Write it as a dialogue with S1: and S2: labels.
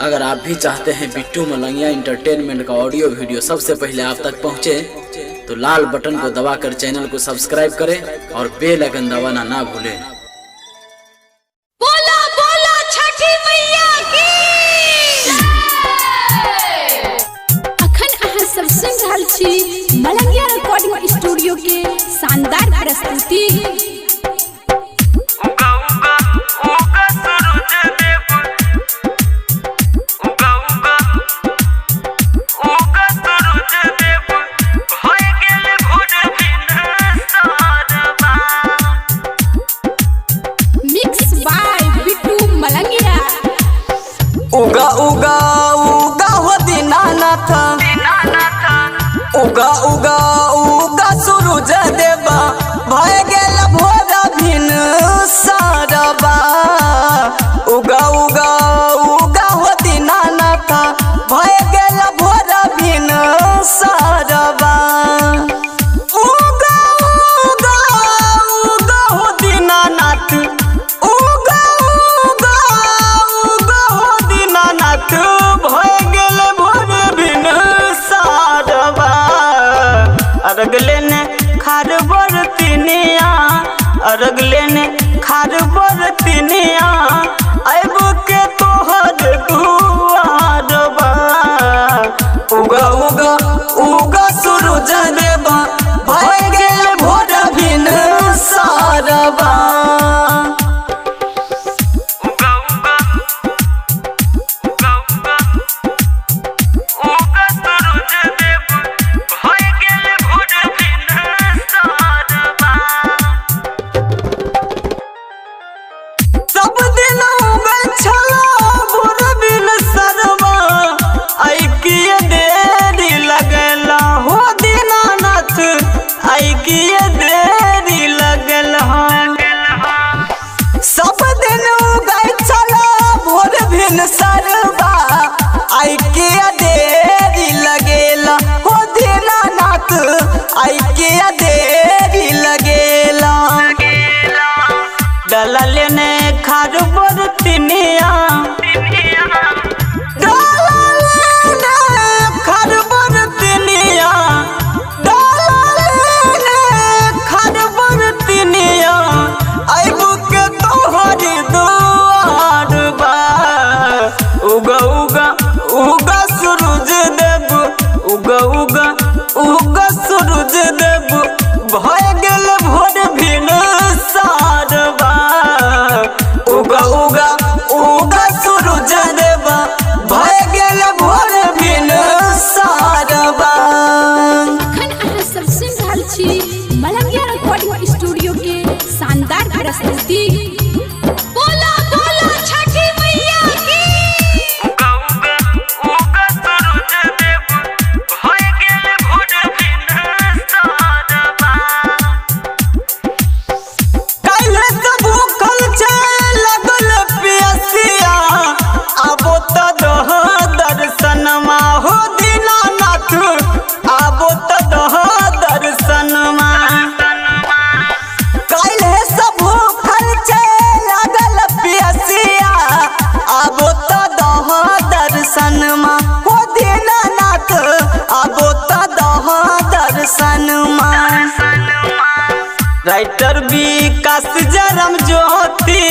S1: अगर आप भी चाहते हैं बिट्टू मलंगिया एंटरटेनमेंट का ऑडियो वीडियो सबसे पहले आप तक पहुंचे, तो लाल बटन को दबाकर चैनल को सब्सक्राइब करें और बेल आइकन दबाना ना भूलें।
S2: बोला बोला छठी मैया की। अखन अहाँ सब सुन रहल छी मलंगिया रिकॉर्डिंग स्टूडियो के शानदार प्रस्तुति।
S3: उगा उगा उगा हो दीनानाथ, उगा उगा उगा सूरज देवा, भय गेल भोर भिन सारबा। उगा उगा उगा हो दीनानाथ, भय गेल भोर भिन सारबा। उगा उगा उगा हो दीनानाथ, उगा उगा उगा हो दीनानाथ, भय गेल भोर भिन सारबा। अरगले ने खार बरतिनिया, अरगले ने खार बरतिनिया, आइब के तोहर दुआरबा। उगा उगा उगा सूरज देवा, भय गेल भोर भिन सारबा। सब दिन उगल छला भोर भिन सरबा, आई किए देरी लगला हो दीनानाथ, आई किए देरी लगला। सब दिन उगल छला भोर भिन सरबा, आई किए देरी लगेला हो दीनानाथ, आई किए देरी लगेला। डलले ने खार बरतिनिया, डलले ने खार बरतिनिया, डलले ने खार बरतिनिया, आइब के तोहर दुआरबा। उगा उगा उगा सूरज देव, उगा उगा उगा सूरज देव, भय गेल भोर भिन सारबा। उगा उगा उगा सूरज देवा, भय गेल भोर भिन सारबा।
S2: अखन अहाँ सब सुन रहल छी मलंगिया रिकॉर्डिंग स्टूडियो के शानदार प्रस्तुति। बोला बोला छठी मैया की।
S3: काल्हे से भूखल छै लगल पियसिया, आबो त दह दर्शनमा हो दीनानाथ, आबो त दह दर्शनमा। काल्हे से भूखल छै लगल पियसिया, आबो त दह दर्शनमा हो दीनानाथ, आबो त दह दर्शनमा। राइटर विकास जरम ज्योति,